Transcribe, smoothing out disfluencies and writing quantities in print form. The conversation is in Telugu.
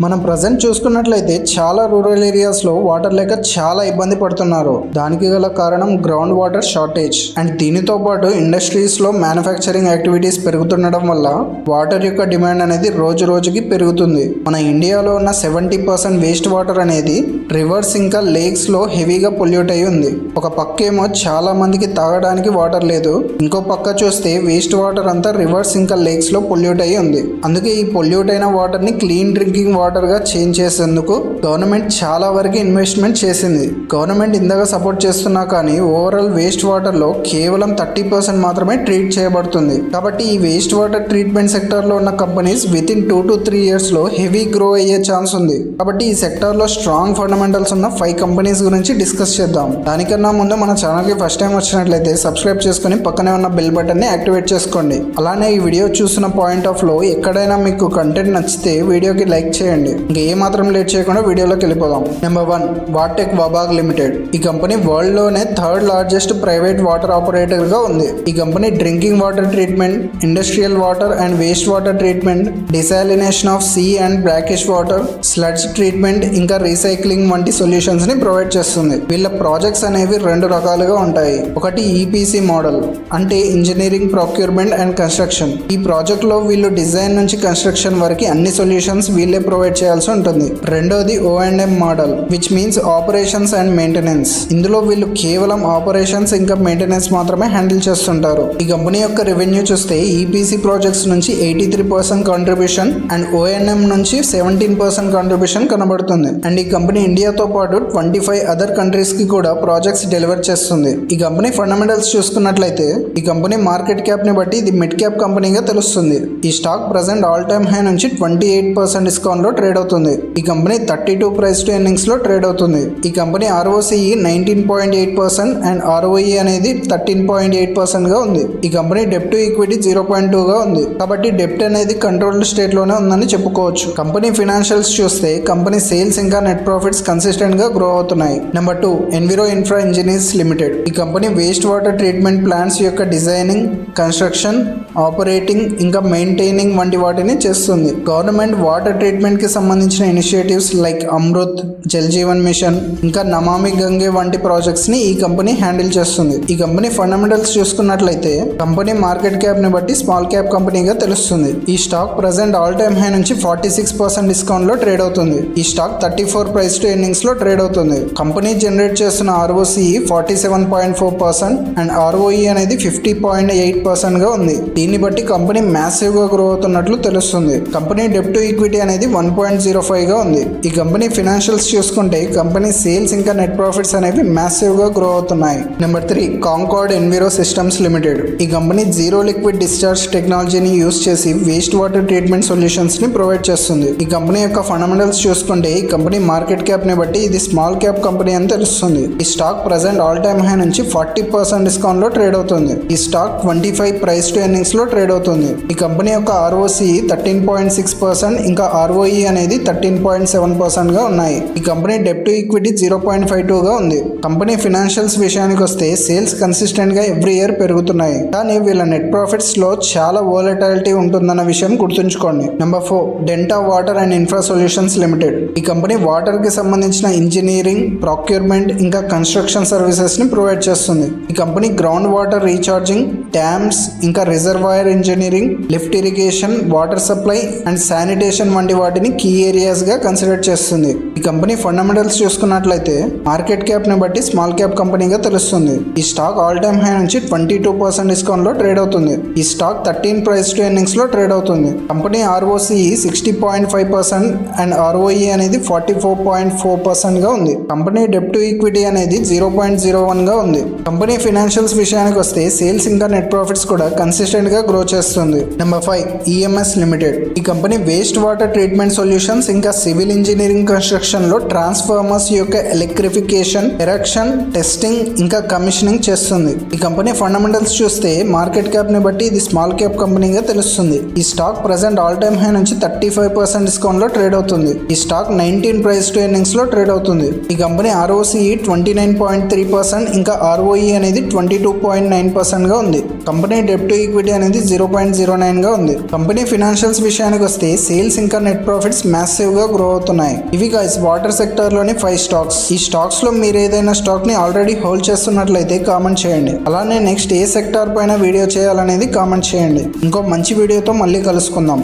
మనం ప్రజెంట్ చూసుకున్నట్లయితే చాలా రూరల్ ఏరియాస్లో వాటర్ లేక చాలా ఇబ్బంది పడుతున్నారు. దానికి గల కారణం గ్రౌండ్ వాటర్ షార్టేజ్. అండ్ దీనితో పాటు ఇండస్ట్రీస్లో మ్యానుఫ్యాక్చరింగ్ యాక్టివిటీస్ పెరుగుతుండడం వల్ల వాటర్ యొక్క డిమాండ్ అనేది రోజు రోజుకి పెరుగుతుంది. మన ఇండియాలో ఉన్న 70% వేస్ట్ వాటర్ అనేది రివర్స్ ఇంకా లేక్స్లో హెవీగా పొల్యూట్ అయి ఉంది. ఒక పక్కేమో చాలా మందికి తాగడానికి వాటర్ లేదు, ఇంకో పక్క చూస్తే వేస్ట్ వాటర్ అంతా రివర్స్ ఇంకా లేక్స్లో పొల్యూట్ అయి ఉంది. అందుకే ఈ పొల్యూట్ అయిన వాటర్ని క్లీన్ డ్రింకింగ్ వాటర్గా చేంజ్ చేసేందుకు గవర్నమెంట్ చాలా వరకు ఇన్వెస్ట్మెంట్ చేసింది. గవర్నమెంట్ ఇందాక సపోర్ట్ చేస్తున్నా కానీ ఓవరాల్ వేస్ట్ వాటర్లో కేవలం 30% మాత్రమే ట్రీట్ చేయబడుతుంది. కాబట్టి ఈ వేస్ట్ వాటర్ ట్రీట్మెంట్ సెక్టార్లో ఉన్న కంపెనీస్ వితిన్ 2 to 3 yearsలో హెవీ గ్రో అయ్యే ఛాన్స్ ఉంది. కాబట్టి ఈ సెక్టార్లో స్ట్రాంగ్ ఫండమెంటల్స్ ఉన్న 5 కంపెనీస్ గురించి డిస్కస్ చేద్దాం. దానికన్నా ముందు మన ఛానల్కి ఫస్ట్ టైం వచ్చినట్లయితే సబ్స్క్రైబ్ చేసుకుని పక్కనే ఉన్న బెల్ బటన్ని యాక్టివేట్ చేసుకోండి. అలానే ఈ వీడియో చూసిన పాయింట్ ఆఫ్ లో ఎక్కడైనా మీకు కంటెంట్ నచ్చితే వీడియోకి లైక్ చేయండి. ఇంకా ఏ మాత్రం లేట్ చేయకుండా వీడియోలోకి వెళ్ళిపోదాం. Number 1, VA Tech Wabag limited. ఈ కంపెనీ వరల్డ్ లోనే 3rd largest private water operator గా ఉంది. ఈ company drinking water treatment, industrial water and waste water treatment, desalination of sea and brackish water, sludge treatment ఇంకా రీసైక్లింగ్ వంటి సొల్యూషన్స్ ని ప్రొవైడ్ చేస్తుంది. వీళ్ళ ప్రాజెక్ట్స్ అనేవి 2 రకాలుగా ఉంటాయి. ఒకటి ఈపీసీ మోడల్, అంటే ఇంజనీరింగ్, ప్రొక్యూర్మెంట్ అండ్ కన్స్ట్రక్షన్. ఈ ప్రాజెక్ట్ లో వీళ్ళు డిజైన్ నుంచి కన్స్ట్రక్షన్ వరకు అన్ని సొల్యూషన్స్ వీళ్ళే ప్రొవైడ్ చేయాల్సి ఉంటుంది. రెండోది O&M model, which means operations and maintenance. ఇందులో వీళ్ళు కేవలం ఆపరేషన్స్ ఇంకా మెయింటెనెన్స్ మాత్రమే హ్యాండిల్ చేస్తుంటారు. ఈ కంపెనీ యొక్క రెవెన్యూ చూస్తే ఈపీసీ ప్రాజెక్ట్స్ నుంచి 83% కాంట్రిబ్యూషన్ అండ్ O&M నుంచి 17% కాంట్రిబ్యూషన్ కనబడుతుంది. అండ్ ఈ కంపెనీ ఇండియాతో పాటు 25 అదర్ కంట్రీస్ కి కూడా ప్రాజెక్ట్స్ డెలివర్ చేస్తుంది. ఈ కంపెనీ ఫండమెంటల్స్ చూసుకున్నట్లయితే ఈ కంపెనీ మార్కెట్ క్యాప్ ని బట్టి ఇది మిడ్ క్యాప్ కంపెనీగా తెలుస్తుంది. ఈ stock present all time high నుంచి 28% డిస్కౌంట్ లో ట్రేడ్ అవుతుంది. ఈ కంపెనీ 32 ప్రైస్ టు ఎర్నింగ్స్ లో ట్రేడ్ అవుతుంది. ఈ కంపెనీ ROCE 19.8% అండ్ ROE అనేది 13.8% గా ఉంది. ఈ కంపెనీ డెప్ట్ టు ఈక్విటీ 0.2 గా ఉంది. కాబట్టి డెప్ట్ అనేది కంట్రోల్డ్ స్టేట్ లోనే ఉందని చెప్పుకోవచ్చు. కంపెనీ ఫైనాన్షియల్స్ చూస్తే కంపెనీ సేల్స్ ఇంకా నెట్ ప్రాఫిట్స్ కన్సిస్టెంట్ గా గ్రో అవుతున్నాయి. Number 2, enviro infra engineers limited. ఈ company waste water treatment plants యొక్క డిజైనింగ్, కన్స్ట్రక్షన్, ఆపరేటింగ్ ఇంకా మెయింటైనింగ్ వంటి వాటిని చేస్తుంది. గవర్నమెంట్ వాటర్ ట్రీట్మెంట్ కి సంబంధించిన initiatives like AMRUT, Jal Jeevan mission ఇంకా నమామి గంగే వంటి ప్రాజెక్ట్స్ ని ఈ కంపెనీ హ్యాండిల్ చేస్తుంది. ఈ కంపెనీ ఫండమెంటల్స్ చూసుకున్నట్లయితే కంపెనీ మార్కెట్ క్యాప్ ని బట్టి స్మాల్ క్యాప్ కంపెనీగా తెలుస్తుంది. ఈ stock present all time high నుంచి 46% డిస్కౌంట్ లో ట్రేడ్ అవుతుంది. ఈ స్టాక్ 34 ప్రైస్ టు ఎర్నింగ్స్ లో ట్రేడ్ అవుతుంది. కంపెనీ జనరేట్ చేస్తున్న ROCE 47.4% అండ్ ROE అనేది 50.8% గా ఉంది. దీన్ని బట్టి కంపెనీ మ్యాసివ్ గా గ్రో అవుతున్నట్లు తెలుస్తుంది. కంపెనీ డెప్ట్ టు ఈక్విటీ అనేది 1.05 గా ఉంది. ఈ కంపెనీ ఫైనాన్షియల్స్ చూసుకుంటే కంపెనీ సేల్స్ ఇంకా నెట్ ప్రాఫిట్స్ అనేవి మ్యాసివ్ గా గ్రో అవుతున్నాయి. Number 3, Concord enviro systems limited. ఈ కంపెనీ జీరో లిక్విడ్ డిశ్చార్జ్ టెక్నాలజీని యూస్ చేసి వేస్ట్ వాటర్ ట్రీట్మెంట్ సొల్యూషన్స్ ని ప్రొవైడ్ చేస్తుంది. ఈ కంపెనీ యొక్క ఫండమెంటల్స్ చూసుకుంటే ఈ కంపెనీ మార్కెట్ క్యాప్ ని బట్టి ఇది స్మాల్ క్యాప్ కంపెనీ అని తెలుస్తుంది. ఈ stock present all time high నుంచి 40% డిస్కౌంట్ లో ట్రేడ్ అవుతుంది. ఈ స్టాక్ 25 ప్రైస్ టు ఎర్నింగ్స్ లో ట్రేడ్ అవుతుంది. ఈ కంపెనీ యొక్క ROCE 13.6% ఇంకా ROE అనేది 13.7% గా ఉన్నాయి. ఈ కంపెనీ డెప్ట్ టు ఈక్విటీ 0.52 గా ఉంది. కంపెనీ ఫైనాన్షియల్స్ విషయానికి వస్తే సేల్స్ కన్సిస్టెంట్ గా ఎవ్రీ ఇయర్ పెరుగుతున్నాయి. కానీ వీళ్ళ నెట్ ప్రాఫిట్స్ లో చాలా వోలటాలిటీ ఉంటుందన్న విషయం గుర్తుంచుకోండి. Number 4, Denta water and infra solutions limited. ఈ కంపెనీ వాటర్ కి సంబంధించిన ఇంజనీరింగ్, ప్రొక్యూర్మెంట్ ఇంకా కన్స్ట్రక్షన్ సర్వీసెస్ ని ప్రొవైడ్ చేస్తుంది. ఈ company ground water recharging, dams ఇంకా reservoir engineering, lift irrigation, water supply and sanitation వంటి వాటిని కీ ఏరియాస్ గా కన్సిడర్ చేస్తుంది. ఈ కంపెనీ ఫండమెంటల్స్ చూసుకున్నట్లయితే మార్కెట్ క్యాప్ ని బట్టి స్మాల్ క్యాప్ కంపెనీగా తెలుస్తుంది. ఈ స్టాక్ ఆల్ టైమ్ హై నుంచి 22% డిస్కౌంట్ లో ట్రేడ్ అవుతుంది. ఈ స్టాక్ 13 ప్రైస్ టు ఎర్నింగ్స్ లో ట్రేడ్ అవుతుంది. కంపెనీ ROCE 60.5% అండ్ ROE అనేది 44.4% గా ఉంది. కంపెనీ డెప్ట్ టు ఈక్విటీ అనేది 0.01 గా ఉంది. కంపెనీ ఫైనాన్షియల్స్ విషయానికి వస్తే సేల్స్ ఇంకా నెట్ ప్రాఫిట్స్ కూడా కన్సిస్టెంట్ గా గ్రో చేస్తుంది. Number 5, EMS limited. ఈ company waste water treatment solutions ఇంకా సివిల్ ఇంజనీరింగ్ కన్స్ట్రక్షన్ ప్రొడక్షన్ లో ట్రాన్స్ఫార్మర్స్ యొక్క ఎలక్ట్రిఫికేషన్, ఎరెక్షన్, టెస్టింగ్ ఇంకా కమిషనింగ్ చేస్తుంది. ఈ కంపెనీ ఫండమెంటల్స్ చూస్తే మార్కెట్ క్యాప్ ని బట్టి ఇది స్మాల్ క్యాప్ కంపెనీగా తెలుస్తుంది. ఈ stock present all time high నుంచి 35% డిస్కౌంట్ లో ట్రేడ్ అవుతుంది. ఈ స్టాక్ 19 ప్రైస్ టు ఎర్నింగ్స్ లో ట్రేడ్ అవుతుంది. ఈ కంపెనీ ROCE 29.3% ఇంకా ROE అనేది 22.9% గా ఉంది. కంపెనీ డెట్ టు ఈక్విటీ అనేది 0.09 గా ఉంది. కంపెనీ ఫినాన్షియల్స్ విషయానికి వస్తే సేల్స్ ఇంకా నెట్ ప్రాఫిట్స్ మ్యాసివ్ గా గ్రో అవుతున్నాయి. ఇవి గైస్ వాటర్ సెక్టర్ లోని 5 స్టాక్స్. ఈ స్టాక్స్ లో మీరు ఏదైనా స్టాక్ ని ఆల్రెడీ హోల్డ్ చేస్తున్నట్లయితే కామెంట్ చేయండి. అలానే నెక్స్ట్ ఏ సెక్టార్ పైన వీడియో చేయాలనేది కామెంట్ చేయండి. ఇంకో మంచి వీడియోతో మళ్ళీ కలుసుకుందాం.